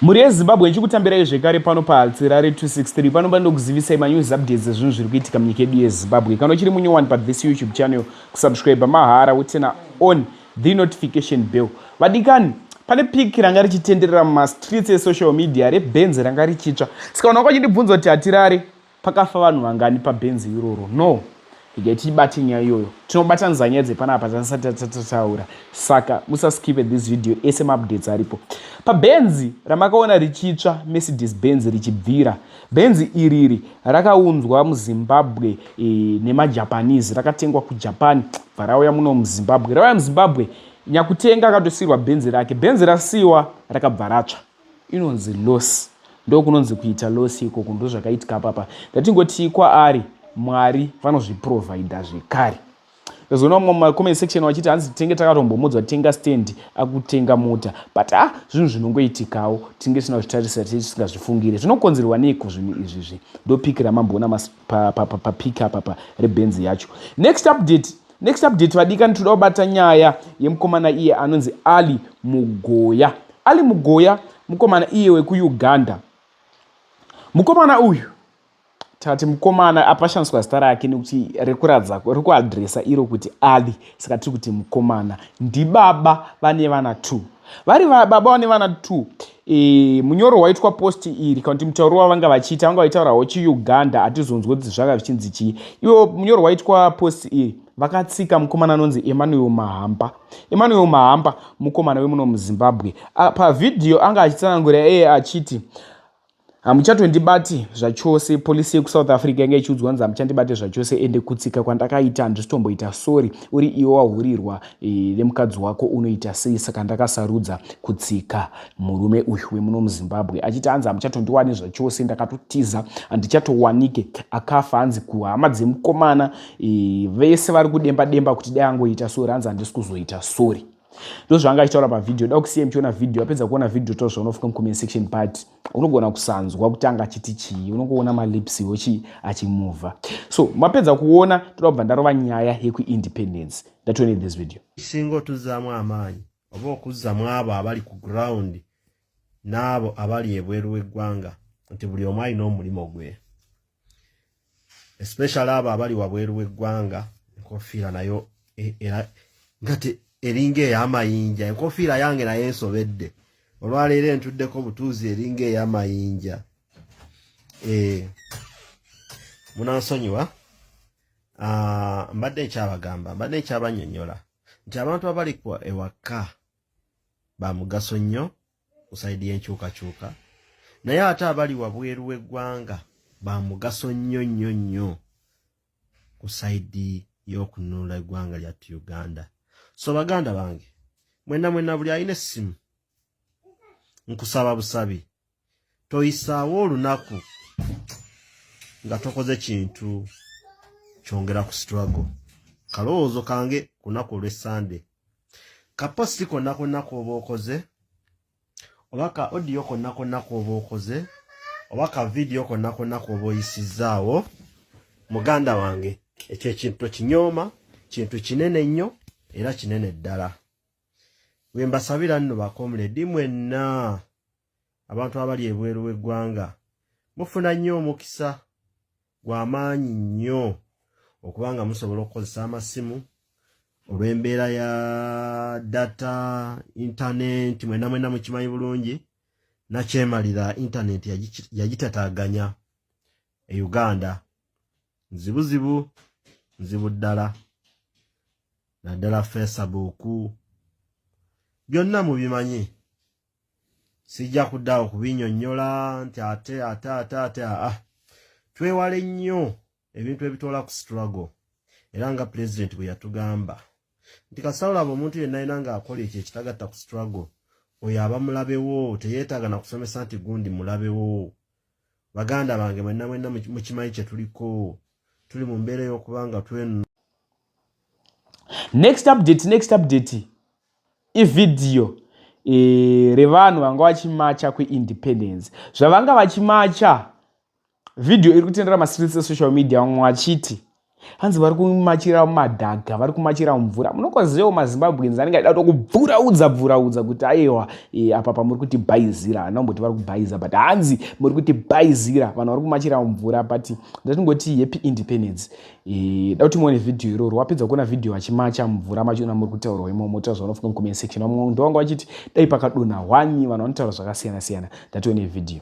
Muri yeZimbabwe nchikutambirai zvekare pano paHaltsirare 263 pano ndokuzivisai manews updates ezvinhu zviri kuitika munyika yedu yeZimbabwe. Kana uchiri munyowani pathis YouTube channel, kusubscribe mahara wotena on the notification bell. Vadikani, pane piki ranga richitenderera mumastreets esocial media rebhenzi ranga richitsva. Saka unaona kwachindibvunza kuti Hatirare pakafa vanhu vangani pabhenzi iroro? No. Tibate nyaya iyoyo. Tinobatanidza nyaya dzepanapa tasati tataura. Saka musaskipe this video ese maupdates aripo. Pabhenzi ramakaona richitsva Mercedes Benz richibvira. Benzi iriri rakaunzwa muZimbabwe nemaJapanese, rakatengwa kuJapan, varauya muno muZimbabwe. Rauya muZimbabwe nyakutenga akatosirwa benzi rake. Benzi rasiwa rakabva ratsva. Inonzi loss. Ndokunonzi kuita loss ikoko ndozvakaitika papa. Ndatingoti kwaari Mwari vanozviprovhaidha zvekare. Zona mu comment section wachiti hanzi tenge takatombomudzwa tenga stand akutenga mota. But zvinhu zvinongoitikawo tinge sina zvitarisa tisingazvifungire. Zvinokonzerwa neko zvinhu izvi. Ndo pick ramamboona pa pick up apa rebenzi yacho. Next update vadikani toda kubata nyaya yemukomana iye anonzi Ali Mugoya. Ali Mugoya mukomana iye wekuUganda. Mukomana uyu tati mukomana apashaniswa zita rake nekuti rekuradza rekuadresa iro kuti Ali, saka tiri kuti mukomana. Ndibaba vane vana 2. Vari baba vane vana 2. Munyoro waitwa post iri kana kuti mutauro wavanga vachiita vanga vaitaurawo chiUganda atizonzwa kuti zvanga vichinzi chii. Iwo munyoro waitwa post iri vakatsika mukomana anonzi Emmanuel Mahamba. Emmanuel Mahamba mukomana wemuno muZimbabwe. Pavidhio anga achitsanangura achiti hamuchatondibati zvachose. Polisi yekuSouth Africa yanga ichiudzwa kuti hamuchandibati zvachose ende kutsika kwandakaita handisitomboita sorry. Uri iwe wahurirwa nemukadzi wako unoita sei, saka ndakasarudza kutsika murume uyu wemuno muZimbabwe. Achiti hanzi hamuchatondiwani zvachose, ndakatotiza handichatowanike. Akafa hanzi kuhama dzemukomana vese vari kudemba kuti dai angoita sorry, hanzi handisi kuzoita sorry. Ndozvanga achitaura pavidhio. Da kusiya muchiona vidhio, apedza kuona vidhio tozvaonofika mucomment section part unogona kusanzwa kuti anga achiti chii, unongoona malips yochi achimuvha. So mapedza kuona toda kubva ndarova nyaya yekuindependence. Ndatione this video. Singo tuzamu amanyi oba okuzamu abo abali ku ground nabo abali ebweru w'eggwanga nti buli omu alina omulimo gwe, especially abo abali wabweru w'eggwanga. Enkofiira nayo era ngate eringa ey'amayinja. Enkofiira yange naye ensobedde olwaleero entuddeko butuuzi eringa ey'amayinja. Munansonyiwa mbadde nkyabagamba, mbadde nkyabanyonnyola nti abantu abali ewaka ba mugaso nnyo ku sayidi y'enkyukakyuka, naye ate abali wabweru w'eggwanga ba mugaso nnyo ku sayidi y'okununula eggwanga lyattu Uganda. So baganda bange, mwena buli alina essimu, nkusaba busabi toyisaawo olunaku nga tokoze kintu kyongera ku struggle. Kalowoozo kange kunaku olw'Essande, kaposti konna kwoba okoze, oba ka audio konna kwoba okoze, oba ka video konna kwoba oyisizaawo, muganda wange ekyo ekintu kinyooma, kintu kinene nnyo era kinene ddala. Wembasabira nno bakomuledi mwenna abantu abali ebweru w'eggwanga mufuna nnyo omukisa gw'amaanyi nnyo okubanga musobola okukozesa amasimu olw'embeera ya data, internet. Mwenna mukimanyi bulungi nakyemalira internet yagitataaganya e Uganda. Nzibu ddala, naddala Facebook byonna mubimanyi. Sijja kuddaawo kubinnyonnyola nti ate twewale nnyo ebintu ebitoola ku struggle. Era nga president bwe yatugamba nti kasalaba omuntu yenna ayina ng'akola ekyo ekitagatta ku struggle, oyo aba mulabewo, teyeetaaga na kusomesa nti gundi mulabewo. Baganda bange mwenna mukimanyi kye tuliko, tuli mu mbeera y'okubanga twenu. Next update ividhio revanhu vanga vachimacha kweindependence. Zvavanga vachimacha video iri kutendera mastreets esocial media, vamwe vachiti hanzi vari kumachira mumadhaga, vari kumachira mumvura. Munokozivewo maZimbabweans anenge achida kutokubvuraudza kuti aiwa apa pamuri kuti bhaizira, hanakumboti vari kubhaiza but hanzi muri kuti bhaizira, vanhu vari kumachira mumvura. But ndatingoti happy independence. Da kuti muone vhidhiyo iroro. Wapedza kuona vhidhiyo vachimacha mumvura machiona muri kutaurwa imomo, taura zvaunofika mucomment section. Vamwe ndo vanga vachiti dai pakadonha hwanyi, vanhu vanotaura zvakasiyana siyana. Ndatione vhidhiyo.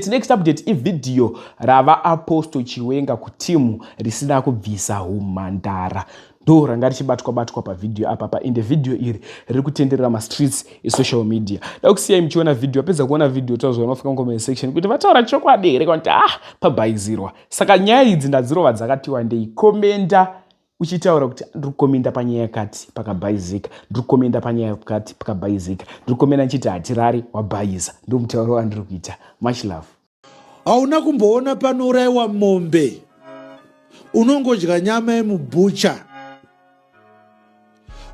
Next update ividhiyo rava Apostle Chiwenga kutimu risina kubvisa humhandara. Ndo ranga richibatwa pavidhiyo apa. Ende vidhiyo iri riri kutenderera mastreets esocial media. Da kusiyai muchiona vidhiyo, apedza kuona vidhiyo tauza vanofika mucomment section kuti vataura chokwadi here kuti pabhaizirwa. Saka nyaya idzi ndadzirova dzakatiwa ndei. Komenda uchitaura kuti ndiri kukomenda panyaya yakati pakabhaizika, ndiri kukomenda panyaya yakati pakabhaizika, ndiri kukomenda nchiti hatirari wabhaiza. Ndo mutauro wandiri kuita. Much love. Hauna kumboona panouraiwa mombe, unongodya nyama yemubhucha.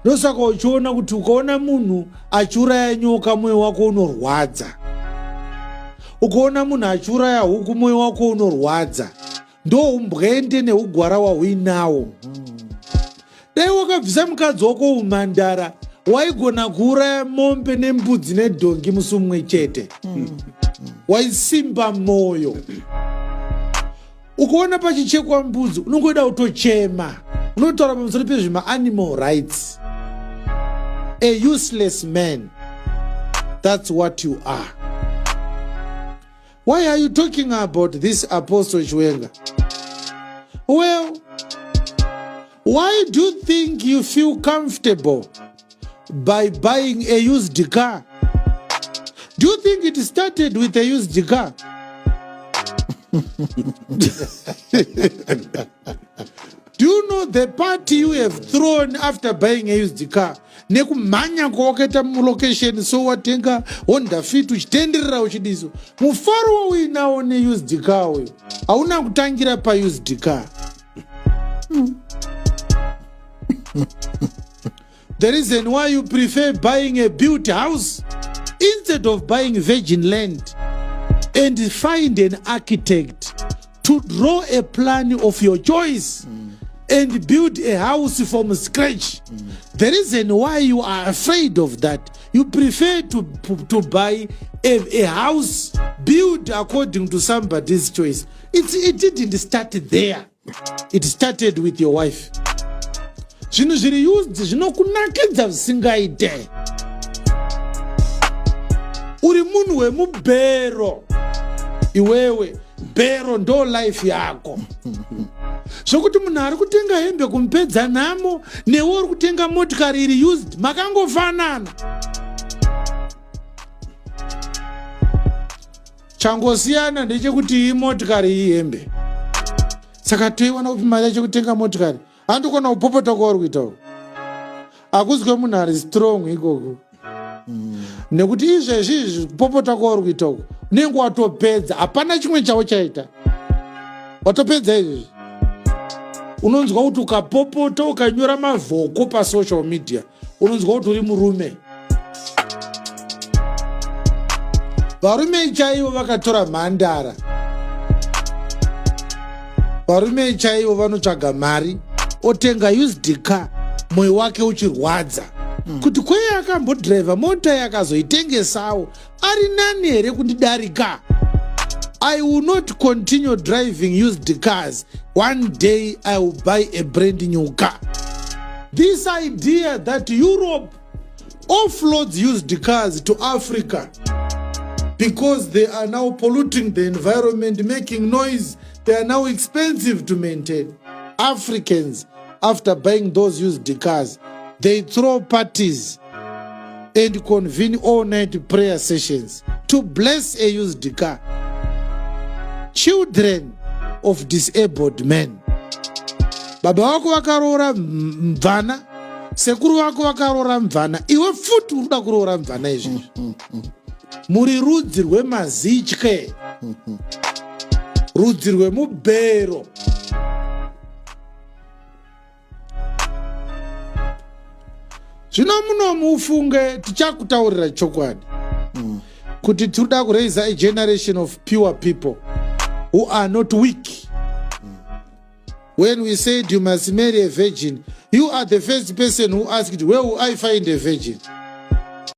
Ndosaka uchiona kuti ukaona munhu achiuraya nyoka mwoyo wako unorwadza, ukaona munhu achiuraya huku mwoyo wako unorwadza. Ndo umbwende neugwara wahwinawo. Dai wakabvisa mukadzi wako umhandara, waigona kuuraya mombe nembudzi nedhongi musi mumwe chete. Waisimba mwoyo. Ukaona pachichekwa mbudzi unongoda kutochema, unotaura pamusoro pezvema-animal rights. A useless man. That's what you are. Why are you talking about this Apostle Chiwenga? Well, why do you think you feel comfortable by buying a used car? Do you think it started with a used car? Do you know the party you have thrown after buying a used car? Nekumhanya kwawakaita mulocation so watenga Honda Fit uchitenderera uchidiso. Mufaro wauinawo neused car uyu hauna kutangira paused car. The reason why you prefer buying a built house instead of buying virgin land and find an architect to draw a plan of your choice and build a house from scratch. The reason why you are afraid of that, you prefer to buy a house built according to somebody's choice. It didn't start there. It started with your wife. Zvinhu zviri used zvinokunakidza zvisingaite. Uri munhu wemubhero iwewe, bhero ndo life yako. Zvokuti munhu ari kutenga hembe kumupedza nhamo newe uri kutenga motikari iri used, makangofanana. Changosiyana ndechekuti iyi motikari iyi hembe. Saka toiwana kupi mari yacho kutenga motikari. Handikona kupopota kwauri kuita uko. Akuzwe munhu ari strong ikoko. Nekuti izvezvi kupopota kwauri kuita uko unenge watopedza, hapana chimwe chavo chaita. Watopedza izvezvi. Unonzwa kuti ukapopota ukanyora mavhoko pasocial media unonzwa kuti uri murume. Varume chaivo vakatora mhandara. Varume chaivo vanotsvaga mari, otenga used car, mwoyo wake uchirwadza. Kuti kweye akambodhiraivha mota yakazoitengesawo ari nani here kundidarika. I will not continue driving used cars. One day I will buy a brand new car. This idea that Europe offloads used cars to Africa because they are now polluting the environment, making noise, they are now expensive to maintain. Africans, after buying those used cars, they throw parties and convene all-night prayer sessions to bless a used car. Children of disabled men. Baba wako wakarora mvana, sekuru wako wakarora mvana, iwe futi uruda kurora mvana izvi. Muri rudzi rwemazitye, rudzi rwemubhero. Zvino muno mufunge tichakutaurira chokwadi kuti tinoda kuraise a generation of pure people who are not weak. When we said you must marry a virgin, you are the first person who asked, where will I find a virgin?